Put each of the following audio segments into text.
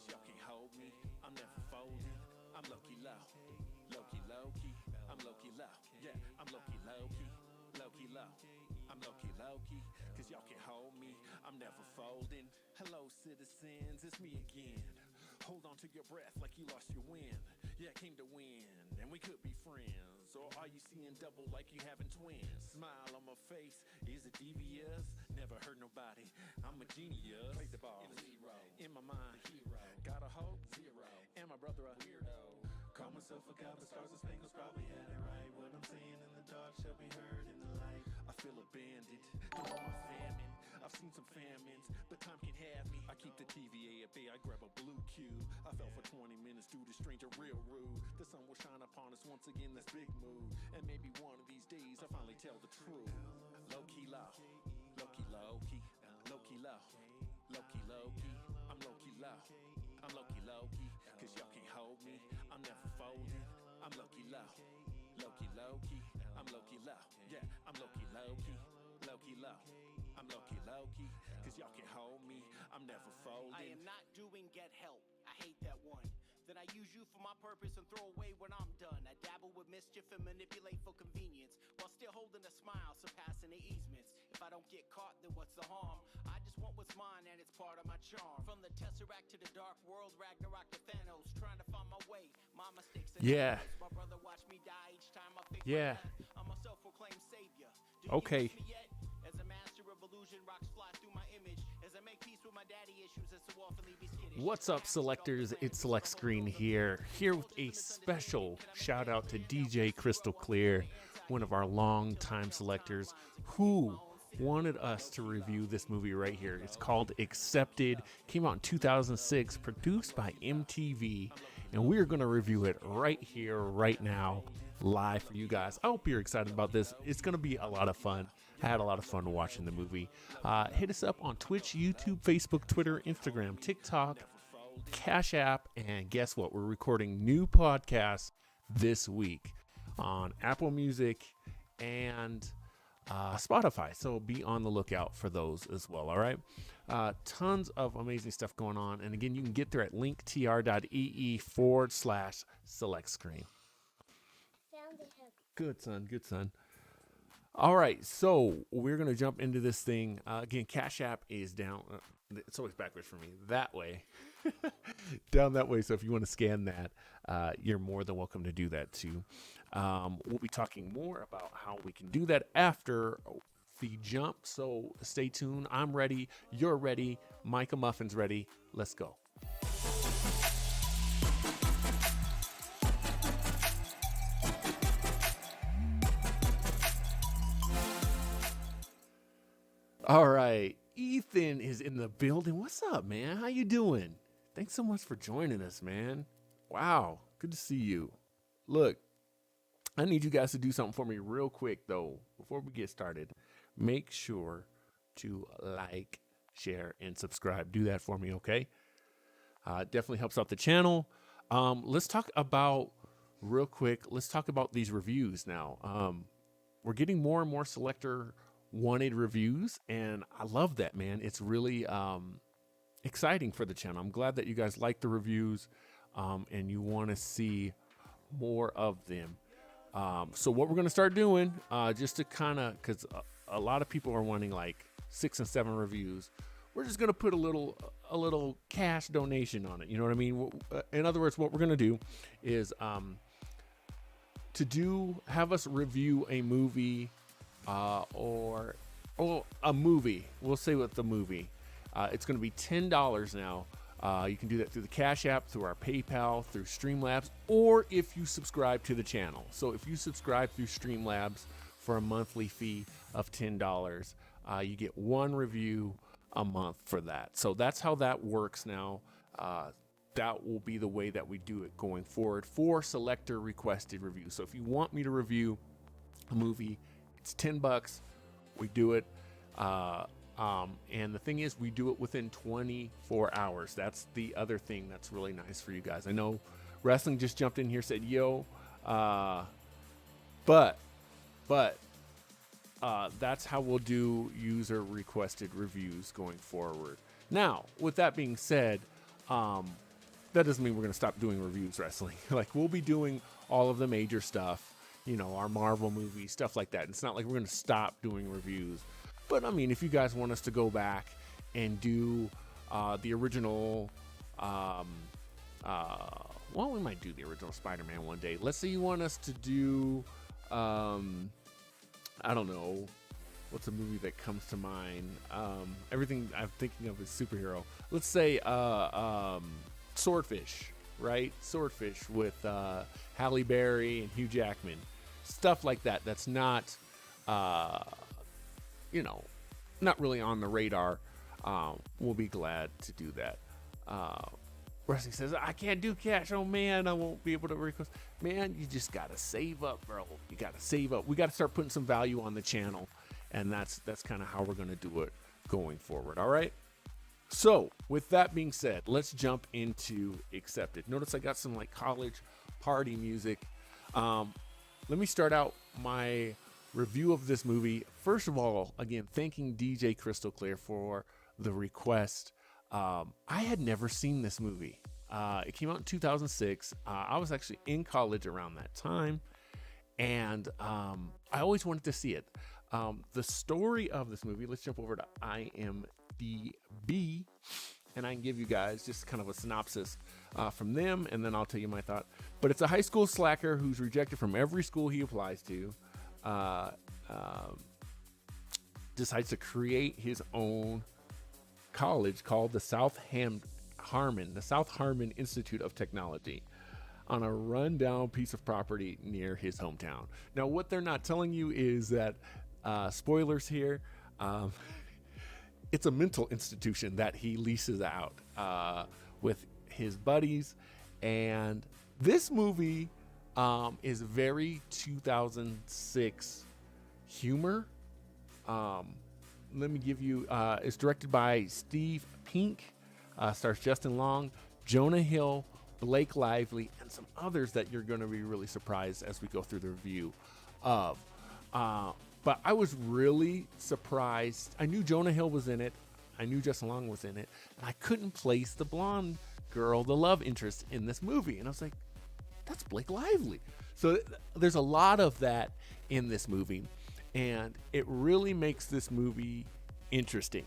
cause y'all can't hold me. I'm never folding. I'm low-key low. Low-key, low-key. I'm low-key low. Yeah, I'm low-key low-key. Low-key low. I'm low-key low-key. Cause y'all can't hold me. I'm never folding. Hello, citizens. It's me again. Hold on to your breath like you lost your wind. Yeah, I came to win, and we could be friends. Or are you seeing double like you having twins? Smile on my face, is it devious? Never hurt nobody, I'm a genius. Play the ball, zero. In my mind, hero. Got a hope, zero. And my brother a weirdo. Call myself a god, but stars and spangles probably had it right. What I'm saying in the dark shall be heard in the light. I feel abandoned, through my famine. I've seen some famines, but time can have me. I keep the TVA at bay, I grab a blue cue. I fell for 20 minutes due to stranger real rude. The sun will shine upon us once again, that's big mood. And maybe one of these days I'll finally tell the truth. Low-key low, low-key low-key, low-key low, low-key low-key. I'm low-key low, I'm low-key low-key. Cause y'all can't hold me, I'm never folding. I'm low-key low, low-key low-key. I'm low-key low, yeah, I'm low-key low-key, low-key low. I'm low-key, low-key, cause y'all can't hold me, I'm never folding. I am not doing get help, I hate that one. Then I use you for my purpose and throw away when I'm done. I dabble with mischief and manipulate for convenience, while still holding a smile, surpassing the easements. If I don't get caught, then what's the harm? I just want what's mine and it's part of my charm. From the Tesseract to the Dark World, Ragnarok to Thanos, trying to find my way, my mistakes and yeah. My brother watched me die each time I fix yeah. I'm a self-proclaimed savior. Okay. You miss me yet? As a master of illusion, rocks fly through my image. As I make peace with my daddy issues that so often leave me skittish. What's up, selectors? It's Select Screen here with a special shout out to DJ Crystal Clear, one of our longtime selectors who wanted us to review this movie right here. It's called Accepted, came out in 2006, produced by MTV, and we're going to review it right here, right now, live for you guys. I hope you're excited about this. It's going to be a lot of fun. I had a lot of fun watching the movie. Hit us up on Twitch, YouTube, Facebook, Twitter, Instagram, TikTok, Cash App, and guess what? We're recording new podcasts this week on Apple Music and Spotify. So be on the lookout for those as well. All right. Tons of amazing stuff going on. And again, you can get there at linktr.ee/select screen. Good son. Good son. All right, so we're going to jump into this thing. Again, Cash App is down. It's always backwards for me. That way. Down that way. So if you want to scan that, you're more than welcome to do that too. We'll be talking more about how we can do that after the jump. So stay tuned. I'm ready. You're ready. Micah Muffin's ready. Let's go. All right, Ethan is in the building. What's up, man? How you doing? Thanks so much for joining us, man. Wow, good to see you. Look, I need you guys to do something for me real quick, though, before we get started. Make sure to like, share, and subscribe. Do that for me, okay? Definitely helps out the channel. Let's talk about, real quick, let's talk about these reviews now. We're getting more and more selector wanted reviews, and I love that, man. It's really exciting for the channel. I'm glad that you guys like the reviews and you want to see more of them. So what we're going to start doing, just to kind of, because a lot of people are wanting like 6 and 7 reviews, we're just going to put a little cash donation on it. You know what I mean? In other words, what we're going to do is have us review a movie or a movie. We'll say with the movie. It's going to be $10 now. You can do that through the Cash App, through our PayPal, through Streamlabs, or if you subscribe to the channel. So if you subscribe through Streamlabs for a monthly fee of $10, you get one review a month for that. So that's how that works now. That will be the way that we do it going forward for selector requested reviews. So if you want me to review a movie, it's $10. We do it. And the thing is, we do it within 24 hours. That's the other thing that's really nice for you guys. I know Wrestling just jumped in here, said, yo, but that's how we'll do user requested reviews going forward. Now, with that being said, that doesn't mean we're going to stop doing reviews wrestling. Like, we'll be doing all of the major stuff, our Marvel movies, stuff like that. It's not like we're going to stop doing reviews. But, I mean, if you guys want us to go back and do the original, we might do the original Spider-Man one day. Let's say you want us to do, I don't know, what's a movie that comes to mind? Everything I'm thinking of is superhero. Let's say Swordfish, right? Swordfish with Halle Berry and Hugh Jackman. Stuff like that. That's not, not really on the radar. We'll be glad to do that. Wrestling says, I can't do cash. Oh, man, I won't be able to request. Man, you just got to save up, bro. You got to save up. We got to start putting some value on the channel. And that's kind of how we're going to do it going forward. All right. So with that being said, let's jump into Accepted. Notice I got some like college party music. Let me start out my review of this movie. First of all, again, thanking DJ Crystal Clear for the request. I had never seen this movie. It came out in 2006. I was actually in college around that time. And I always wanted to see it. The story of this movie, let's jump over to IMDb, and I can give you guys just kind of a synopsis from them, and then I'll tell you my thought. But it's a high school slacker who's rejected from every school he applies to, decides to create his own college called the South Harmon Institute of Technology, on a rundown piece of property near his hometown. Now, what they're not telling you is that, spoilers here, it's a mental institution that he leases out with his buddies. And this movie is very 2006 humor. Let me give you, it's directed by Steve Pink, stars Justin Long, Jonah Hill, Blake Lively, and some others that you're going to be really surprised as we go through the review of. But I was really surprised. I knew Jonah Hill was in it. I knew Justin Long was in it. And I couldn't place the blonde girl, the love interest in this movie. And I was like, that's Blake Lively. So there's a lot of that in this movie. And it really makes this movie interesting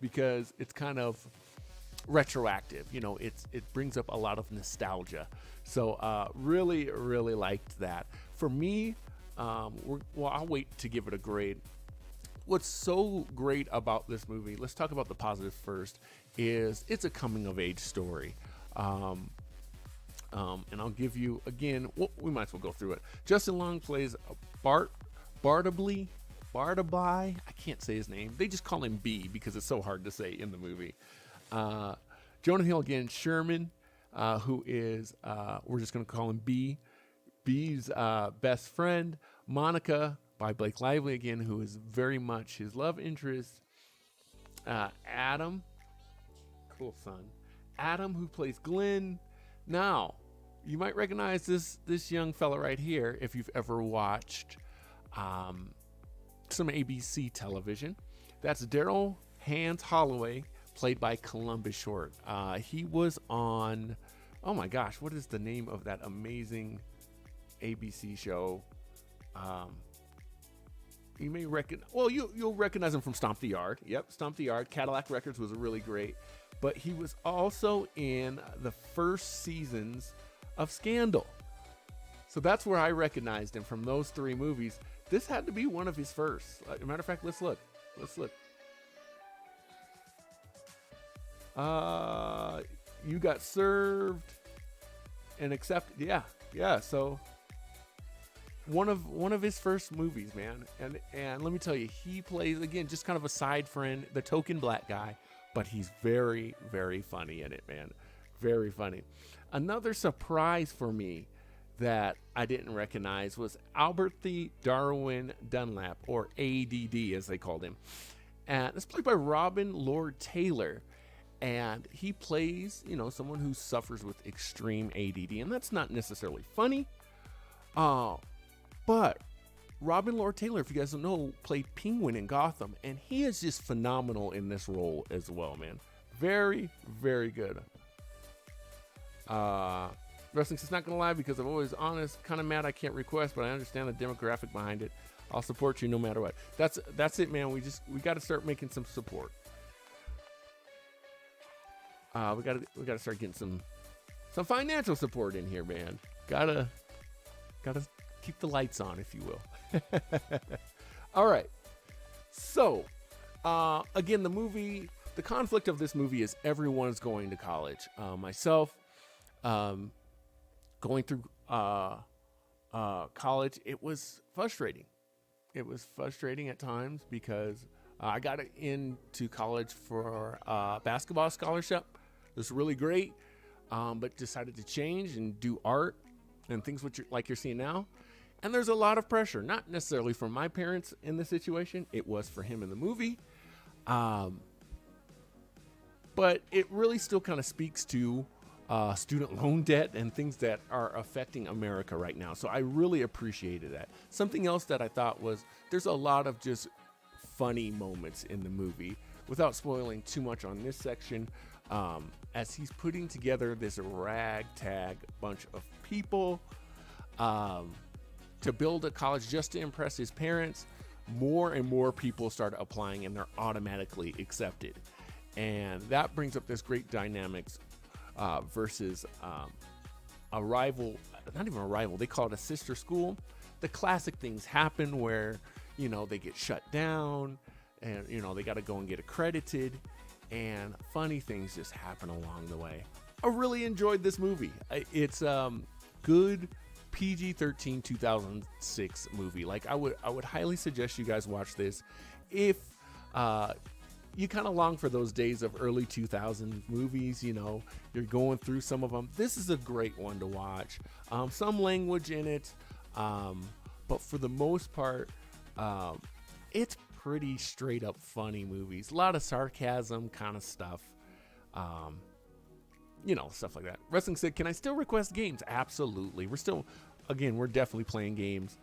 because it's kind of retroactive. It brings up a lot of nostalgia. So really, really liked that. For me, I'll wait to give it a grade. What's so great about this movie, let's talk about the positives first, is it's a coming of age story. And I'll give you, again, we might as well go through it. Justin Long plays Bartleby. I can't say his name. They just call him B because it's so hard to say in the movie. Jonah Hill, again, Sherman, who is, we're just going to call him B. B's best friend, Monica, by Blake Lively, again, who is very much his love interest. Adam, cool son. Adam, who plays Glenn. Now, you might recognize this young fella right here if you've ever watched some ABC television. That's Daryl Hans Holloway, played by Columbus Short. He was on, oh my gosh, what is the name of that amazing ABC show? You may you'll recognize him from Stomp the Yard. Yep, Stomp the Yard. Cadillac Records was really great. But he was also in the first seasons of Scandal. So that's where I recognized him, from those three movies. This had to be one of his first. As a matter of fact, let's look. You Got Served and Accepted. Yeah. So one of his first movies, man. And let me tell you, he plays, again, just kind of a side friend, the token black guy, but he's very, very funny in it, man. Very funny. Another surprise for me that I didn't recognize was Alberthy Darwin Dunlap, or ADD as they called him. And it's played by Robin Lord Taylor. And he plays, someone who suffers with extreme ADD. And that's not necessarily funny. But Robin Lord Taylor, if you guys don't know, played Penguin in Gotham. And he is just phenomenal in this role as well, man. Very, very good. Wrestling is not gonna lie because I'm always honest. Kind of mad I can't request, but I understand the demographic behind it. I'll support you no matter what. That's it, man. We got to start making some support. We gotta start getting some financial support in here, man. Gotta keep the lights on, if you will. All right. So, again, the conflict of this movie is everyone's going to college. Myself, going through college, it was frustrating. It was frustrating at times because I got into college for a basketball scholarship. It was really great, but decided to change and do art and things like you're seeing now. And there's a lot of pressure, not necessarily from my parents in this situation. It was for him in the movie. But it really still kind of speaks to student loan debt and things that are affecting America right now. So I really appreciated that. Something else that I thought was there's a lot of just funny moments in the movie without spoiling too much on this section. As he's putting together this ragtag bunch of people to build a college just to impress his parents, more and more people start applying and they're automatically accepted. And that brings up this great dynamics versus a rival, not even a rival, they call it a sister school. The classic things happen where, they get shut down and, they got to go and get accredited, and funny things just happen along the way. I really enjoyed this movie. It's good PG-13 2006 movie. Like I would highly suggest you guys watch this if you kind of long for those days of early 2000 movies. You're going through some of them. This is a great one to watch. Some language in it, but for the most part, it's pretty straight up funny movies. A lot of sarcasm kind of stuff. Stuff like that. Wrestling said, can I still request games? Absolutely. We're definitely playing games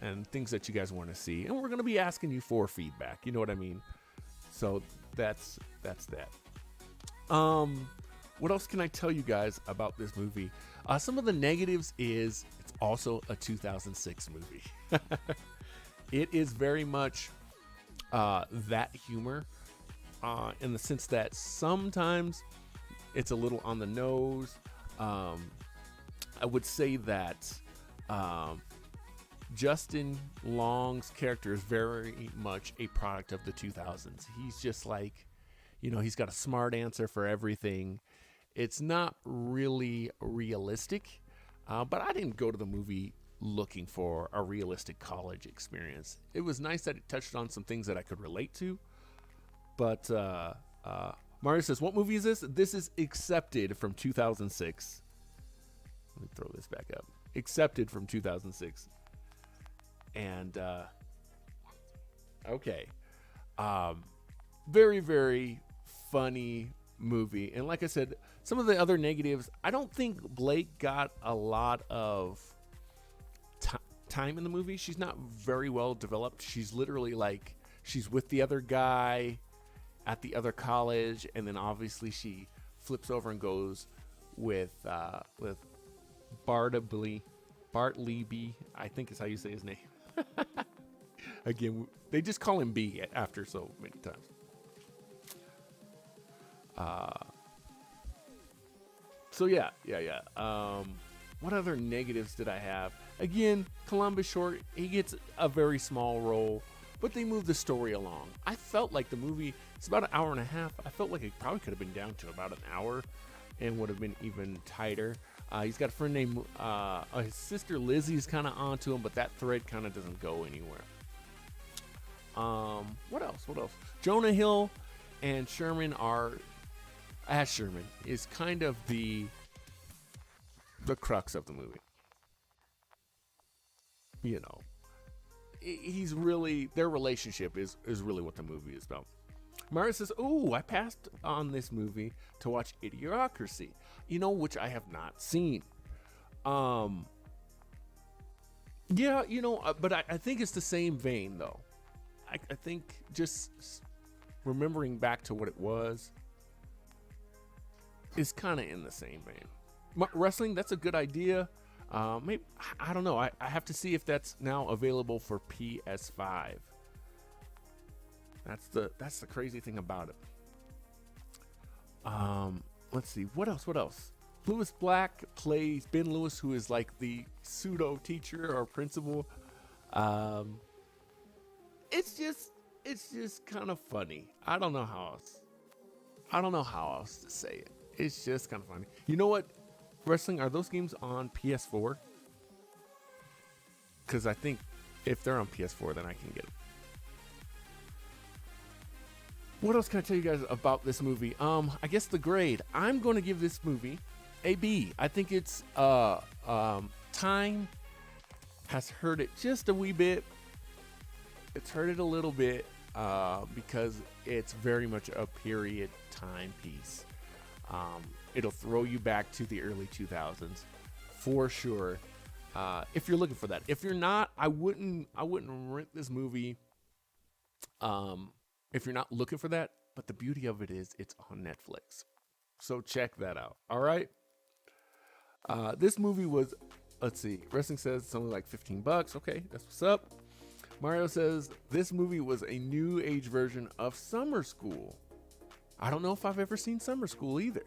and things that you guys want to see. And we're going to be asking you for feedback. You know what I mean? So that's that. What else can I tell you guys about this movie? Some of the negatives is it's also a 2006 movie. It is very much that humor in the sense that sometimes it's a little on the nose. I would say that Justin Long's character is very much a product of the 2000s. He's just like, he's got a smart answer for everything. It's not really realistic, but I didn't go to the movie looking for a realistic college experience. It was nice that it touched on some things that I could relate to. But Mario says, what movie is this? This is Accepted from 2006. Let me throw this back up. Accepted from 2006. And, okay. Very, very funny movie. And like I said, some of the other negatives, I don't think Blake got a lot of time in the movie. She's not very well developed. She's literally like, she's with the other guy at the other college, and then obviously she flips over and goes with Bartleby, I think is how you say his name. Again, they just call him B after so many times. So yeah. What other negatives did I have? Again, Columbus Short, he gets a very small role, but they move the story along. I felt like the movie, it's about an hour and a half. I felt like it probably could have been down to about an hour and would have been even tighter. He's got a friend named, his sister Lizzie's kind of onto him, but that thread kind of doesn't go anywhere. What else? Jonah Hill and Sherman Ash Sherman is kind of the crux of the movie. He's really, their relationship is really what the movie is about. Mario says, "Oh, I passed on this movie to watch Idiocracy, which I have not seen." But I think it's the same vein, though. I think just remembering back to what it was is kind of in the same vein. Wrestling, that's a good idea. Maybe I don't know. I have to see if that's now available for PS5. That's the crazy thing about it. Let's see. What else? Lewis Black plays Ben Lewis, who is like the pseudo teacher or principal. It's just kind of funny. I don't know how else to say it. It's just kind of funny. You know what? Wrestling, are those games on PS4? Because I think if they're on PS4, then I can get them. What else can I tell you guys about this movie? I guess the grade. I'm going to give this movie a B. I think it's time has hurt it just a wee bit. It's hurt it a little bit because it's very much a period time piece. It'll throw you back to the early 2000s for sure. If you're looking for that. If you're not, I wouldn't rent this movie. If you're not looking for that, but the beauty of it is it's on Netflix. So check that out. All right. This movie was, let's see, Wrestling says it's only like $15. Okay, that's what's up. Mario says this movie was a new age version of Summer School. I don't know if I've ever seen Summer School either.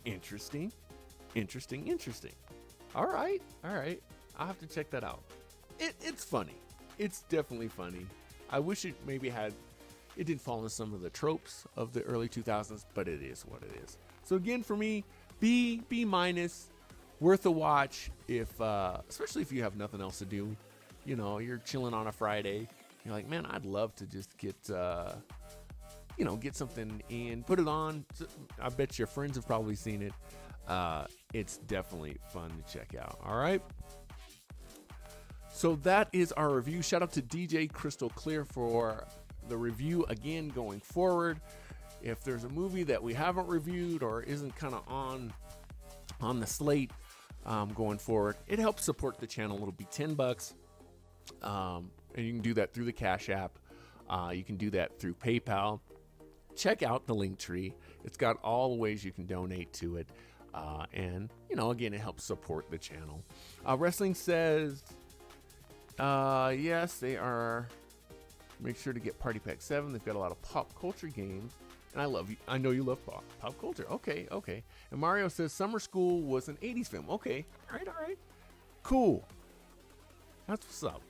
Interesting. All right. I'll have to check that out. It's funny. It's definitely funny. I wish it maybe it didn't fall into some of the tropes of the early 2000s, but it is what it is. So again, for me, B minus, worth a watch if, especially if you have nothing else to do. You know, you're chilling on a Friday. You're like, man, I'd love to just get something in, put it on. I bet your friends have probably seen it. It's definitely fun to check out. All right. So that is our review. Shout out to DJ Crystal Clear for the review again going forward. If there's a movie that we haven't reviewed or isn't kind of on the slate going forward, it helps support the channel. It'll be $10. And you can do that through the Cash App. You can do that through PayPal. Check out the link tree. It's got all the ways you can donate to it. And, again, it helps support the channel. Wrestling says, yes, they are. Make sure to get Party Pack 7. They've got a lot of pop culture games. And I know you love pop culture. Okay. And Mario says Summer School was an 80s film. Okay. All right. Cool. That's what's up.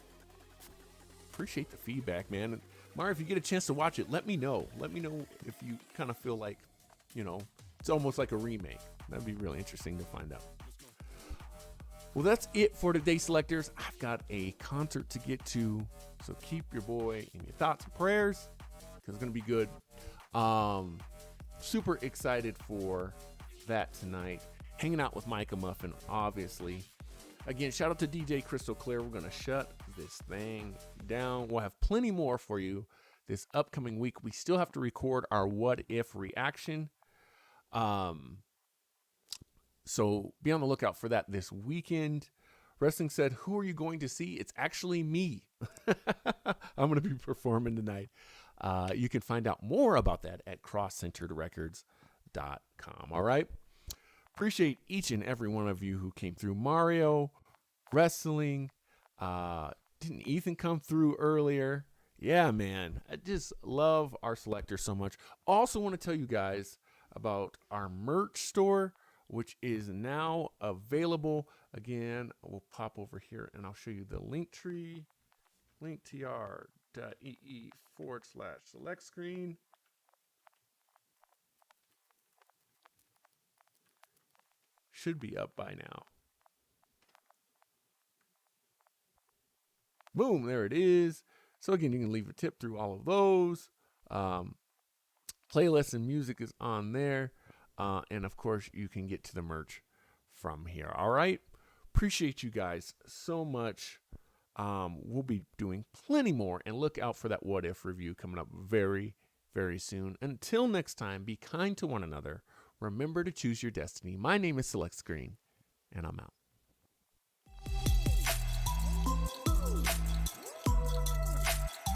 Appreciate the feedback, man. And Mario, if you get a chance to watch it, let me know. Let me know if you kind of feel like, it's almost like a remake. That'd be really interesting to find out. Well, that's it for today's selectors. I've got a concert to get to, so keep your boy in your thoughts and prayers because it's going to be good. Super excited for that tonight. Hanging out with Micah Muffin, obviously. Again, shout out to DJ Crystal Clear. We're going to shut this thing down. We'll have plenty more for you this upcoming week. We still have to record our What If reaction. So be on the lookout for that this weekend. Wrestling said, who are you going to see? It's actually me. I'm going to be performing tonight. You can find out more about that at crosscenteredrecords.com. All right. Appreciate each and every one of you who came through. Mario, Wrestling. Didn't Ethan come through earlier? Yeah, man. I just love our selector so much. Also want to tell you guys about our merch store, which is now available. Again, we'll pop over here and I'll show you the link tree. linktr.ee/select screen. Should be up by now. Boom, there it is. So again, you can leave a tip through all of those. Playlist and music is on there. And of course, you can get to the merch from here. All right. Appreciate you guys so much. We'll be doing plenty more, and look out for that What If review coming up very, very soon. Until next time, be kind to one another. Remember to choose your destiny. My name is Select Screen, and I'm out.